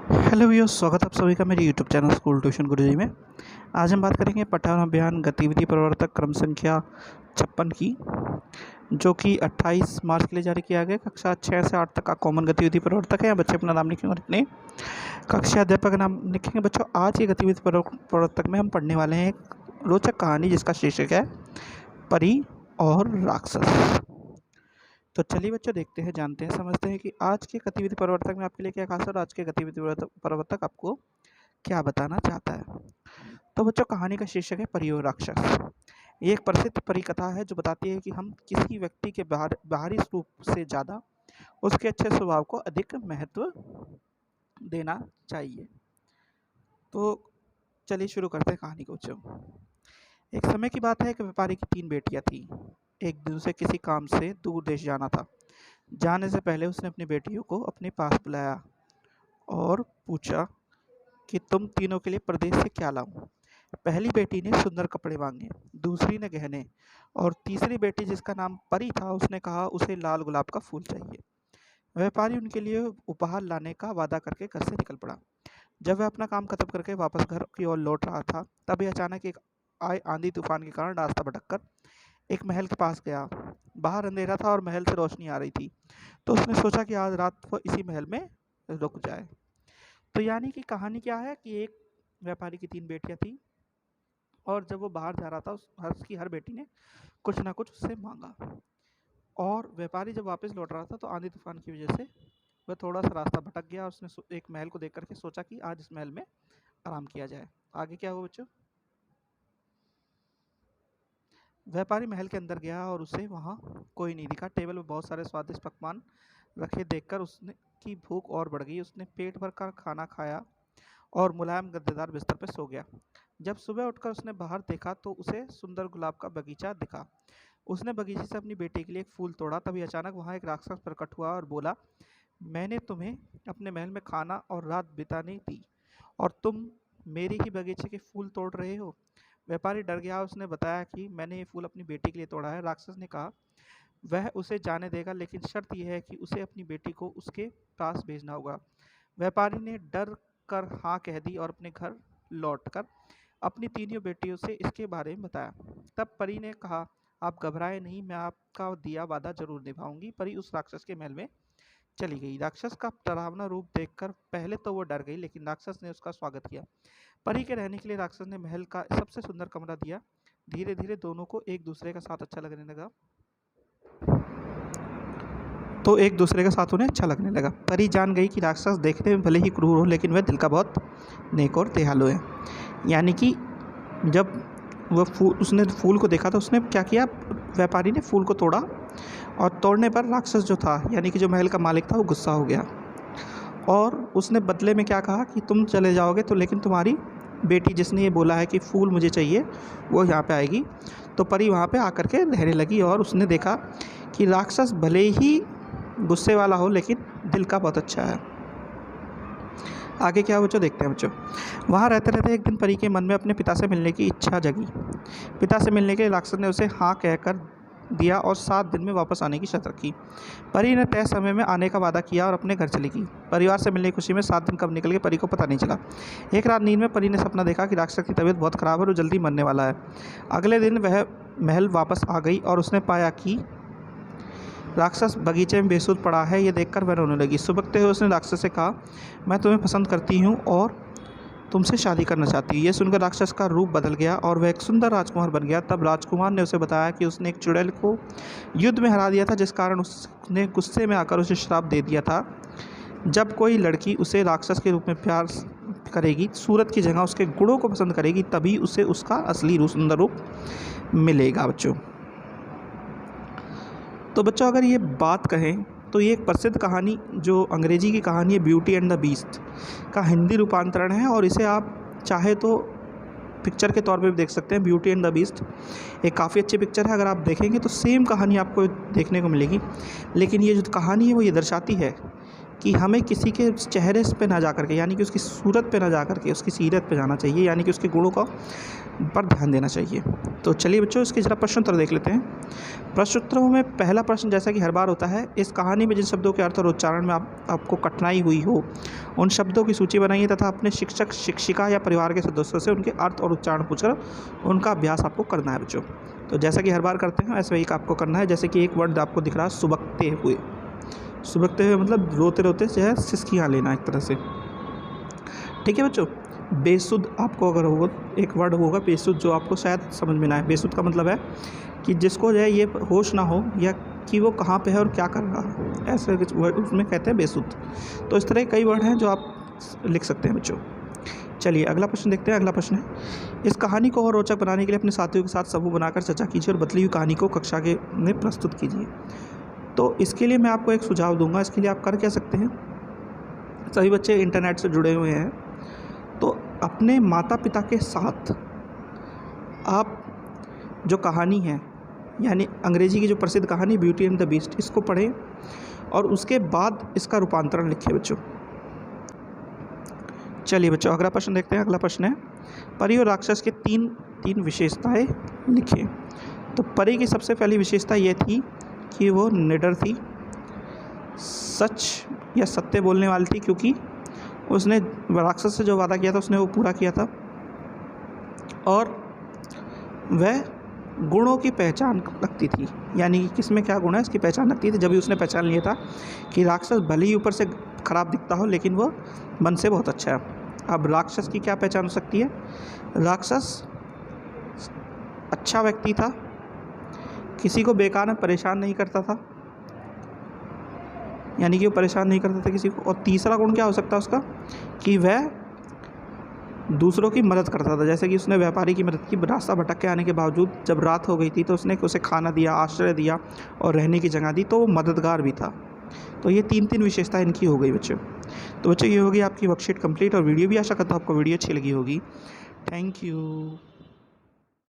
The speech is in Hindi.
हेलो व्यूअर्स, स्वागत है आप सभी का मेरे यूट्यूब चैनल स्कूल ट्यूशन गुरुजी में। आज हम बात करेंगे पठन अभियान गतिविधि प्रवर्तक क्रम संख्या 56 की, जो कि 28 मार्च के लिए जारी किया गया। कक्षा 6 से 8 तक का कॉमन गतिविधि प्रवर्तक है। बच्चे अपना नाम लिखेंगे और अपने कक्षा अध्यापक का नाम लिखेंगे। बच्चों, आज के गतिविधि प्रवर्तक में हम पढ़ने वाले हैं एक रोचक कहानी जिसका शीर्षक है परी और राक्षस। तो चलिए बच्चों, देखते हैं, जानते हैं, समझते हैं कि आज के गतिविधि प्रवर्तक में आपके लिए क्या खास है और आज के गतिविधि प्रवर्तक आपको क्या बताना चाहता है। तो बच्चों, कहानी का शीर्षक है परी और राक्षस। ये एक प्रसिद्ध परी कथा है जो बताती है कि हम किसी व्यक्ति के बाहरी रूप से ज़्यादा उसके अच्छे स्वभाव को अधिक महत्व देना चाहिए। तो चलिए शुरू करते हैं कहानी को बच्चों। एक समय की बात है कि व्यापारी की 3 बेटियां थीं। एक दिन उसे किसी काम से दूर देश जाना था। जाने से पहले उसने अपनी बेटियों को अपने पास बुलाया और पूछा कि तुम तीनों के लिए परदेश से क्या लाऊं। पहली बेटी ने सुंदर कपड़े मांगे, दूसरी ने गहने और तीसरी बेटी, जिसका नाम परी था, उसने कहा उसे लाल गुलाब का फूल चाहिए। व्यापारी उनके लिए उपहार लाने का वादा करके घर से निकल पड़ा। जब वह अपना काम खत्म करके वापस घर की ओर लौट रहा था, तभी अचानक एक आंधी तूफान के कारण रास्ता भटककर एक महल के पास गया। बाहर अंधेरा था और महल से रोशनी आ रही थी, तो उसने सोचा कि आज रात वो इसी महल में रुक जाए। तो यानी कि कहानी क्या है कि एक व्यापारी की 3 बेटियां थी और जब वो बाहर जा रहा था, उसकी हर बेटी ने कुछ ना कुछ उससे मांगा। और व्यापारी जब वापस लौट रहा था तो आंधी तूफान की वजह से वह थोड़ा सा रास्ता भटक गया और उसने एक महल को देख करके सोचा कि आज इस महल में आराम किया जाए। आगे क्या हुआ बच्चों? व्यापारी महल के अंदर गया और उसे वहाँ कोई नहीं दिखा। टेबल पर बहुत सारे स्वादिष्ट पकवान रखे देखकर उसने की भूख और बढ़ गई। उसने पेट भर कर खाना खाया और मुलायम गद्देदार बिस्तर पर सो गया। जब सुबह उठकर उसने बाहर देखा तो उसे सुंदर गुलाब का बगीचा दिखा। उसने बगीचे से अपनी बेटी के लिए एक फूल तोड़ा। तभी अचानक वहाँ एक राक्षस प्रकट हुआ और बोला, मैंने तुम्हें अपने महल में खाना और रात बिताने दी और तुम मेरे ही बगीचे के फूल तोड़ रहे हो। व्यापारी डर गया। उसने बताया कि मैंने ये फूल अपनी बेटी के लिए तोड़ा है। राक्षस ने कहा वह उसे जाने देगा, लेकिन शर्त यह है कि उसे अपनी बेटी को उसके पास भेजना होगा। व्यापारी ने डर कर हाँ कह दी और अपने घर लौटकर अपनी तीनों बेटियों से इसके बारे में बताया। तब परी ने कहा, आप घबराए नहीं, मैं आपका दिया वादा जरूर निभाऊंगी। परी उस राक्षस के महल में चली गई। राक्षस का डरावना रूप देखकर पहले तो वो डर गई, लेकिन राक्षस ने उसका स्वागत किया। परी के रहने के लिए राक्षस ने महल का सबसे सुंदर कमरा दिया। धीरे धीरे दोनों को एक दूसरे का साथ अच्छा लगने लगा। परी जान गई कि राक्षस देखने में भले ही क्रूर हो, लेकिन वह दिल का बहुत नेक और दयालु है। यानी कि जब उसने फूल को देखा तो उसने क्या किया, व्यापारी ने फूल को तोड़ा और तोड़ने पर राक्षस जो था, यानी कि जो महल का मालिक था, वो गुस्सा हो गया और उसने बदले में क्या कहा कि तुम चले जाओगे तो लेकिन तुम्हारी बेटी, जिसने ये बोला है कि फूल मुझे चाहिए, वो यहाँ पे आएगी। तो परी वहाँ पे आकर के रहने लगी और उसने देखा कि राक्षस भले ही गुस्से वाला हो, लेकिन दिल का बहुत अच्छा है। आगे क्या बच्चों, देखते हैं बच्चों। वहाँ रहते रहते एक दिन परी के मन में अपने पिता से मिलने की इच्छा जगी। पिता से मिलने के लिए राक्षस ने उसे हाँ कहकर दिया और 7 दिन में वापस आने की शर्त रखी। परी ने तय समय में आने का वादा किया और अपने घर चली गई। परिवार से मिलने की खुशी में 7 दिन कब निकल गए परी को पता नहीं चला। एक रात नींद में परी ने सपना देखा कि राक्षस की तबीयत बहुत ख़राब है और वो जल्दी मरने वाला है। अगले दिन वह महल वापस आ गई और उसने पाया कि राक्षस बगीचे में बेसुध पड़ा है। ये देखकर वह रोने लगी। सुबकते हुए उसने राक्षस से कहा, मैं तुम्हें पसंद करती हूँ और तुमसे शादी करना चाहती हूँ। ये सुनकर राक्षस का रूप बदल गया और वह एक सुंदर राजकुमार बन गया। तब राजकुमार ने उसे बताया कि उसने एक चुड़ैल को युद्ध में हरा दिया था, जिस कारण उसने गुस्से में आकर उसे श्राप दे दिया था, जब कोई लड़की उसे राक्षस के रूप में प्यार करेगी, सूरत की जगह उसके गुणों को पसंद करेगी, तभी उसे उसका असली रूप, सुंदर रूप मिलेगा बच्चों। तो बच्चों, अगर ये बात कहें तो ये एक प्रसिद्ध कहानी, जो अंग्रेजी की कहानी है ब्यूटी एंड द बीस्ट, का हिंदी रूपांतरण है और इसे आप चाहे तो पिक्चर के तौर पे भी देख सकते हैं। ब्यूटी एंड द बीस्ट एक काफ़ी अच्छी पिक्चर है। अगर आप देखेंगे तो सेम कहानी आपको देखने को मिलेगी, लेकिन ये जो कहानी है वो ये दर्शाती है कि हमें किसी के चेहरे पे ना जा करके, यानी कि उसकी सूरत पे ना जा करके उसकी सीरत पे जाना चाहिए, यानी कि उसके गुणों का पर ध्यान देना चाहिए। तो चलिए बच्चों, इसके ज़रा प्रश्नोत्तर देख लेते हैं। प्रश्नोत्तरों में पहला प्रश्न, जैसा कि हर बार होता है, इस कहानी में जिन शब्दों के अर्थ और उच्चारण में आपको कठिनाई हुई हो उन शब्दों की सूची बनाइए तथा अपने शिक्षक, शिक्षिका या परिवार के सदस्यों से उनके अर्थ और उच्चारण पूछकर उनका अभ्यास आपको करना है बच्चों। तो जैसा कि हर बार करते हैं वैसे ही आपको करना है। जैसे कि एक वर्ड आपको दिख रहा है सुबकते हुए। सुबकते हुए मतलब रोते रोते जो है सिसकियाँ लेना एक तरह से, ठीक है बच्चों। बेसुध आपको अगर होगा एक वर्ड होगा बेसुध, जो आपको शायद समझ में ना आए। बेसुध का मतलब है कि जिसको जो है ये होश ना हो या कि वो कहाँ पे है और क्या कर रहा है, ऐसे कुछ वर्ड उसमें कहते हैं बेसुध। तो इस तरह कई वर्ड हैं जो आप लिख सकते हैं बच्चों। चलिए अगला प्रश्न देखते हैं। अगला प्रश्न है, इस कहानी को और रोचक बनाने के लिए अपने साथियों के साथ समूह बनाकर चर्चा कीजिए और बदली हुई कहानी को कक्षा के में प्रस्तुत कीजिए। तो इसके लिए मैं आपको एक सुझाव दूंगा। इसके लिए आप कर क्या सकते हैं, सभी बच्चे इंटरनेट से जुड़े हुए हैं, तो अपने माता पिता के साथ आप जो कहानी है, यानी अंग्रेजी की जो प्रसिद्ध कहानी ब्यूटी एंड द बीस्ट, इसको पढ़ें और उसके बाद इसका रूपांतरण लिखिए बच्चों। चलिए बच्चों अगला प्रश्न देखते हैं। अगला प्रश्न है, परी और राक्षस के तीन विशेषताएं लिखें। तो परी की सबसे पहली विशेषता ये थी कि वो निडर थी, सच या सत्य बोलने वाली थी, क्योंकि उसने राक्षस से जो वादा किया था उसने वो पूरा किया था, और वह गुणों की पहचान रखती थी, यानी कि किसमें क्या गुण है इसकी पहचान रखती थी। जब भी उसने पहचान लिया था कि राक्षस भले ही ऊपर से खराब दिखता हो लेकिन वो मन से बहुत अच्छा है। अब राक्षस की क्या पहचान हो सकती है, राक्षस अच्छा व्यक्ति था, किसी को बेकार में परेशान नहीं करता था, यानी कि वो परेशान नहीं करता था किसी को। और तीसरा गुण क्या हो सकता है उसका, कि वह दूसरों की मदद करता था। जैसे कि उसने व्यापारी की मदद की, रास्ता भटक के आने के बावजूद जब रात हो गई थी तो उसने उसे खाना दिया, आश्रय दिया और रहने की जगह दी, तो वो मददगार भी था। तो ये तीन विशेषताएं इनकी हो गई बच्चों। तो बच्चों ये होगी आपकी वर्कशीट कंप्लीट और वीडियो भी। आशा करता हूँ आपको वीडियो अच्छी लगी होगी। Thank you.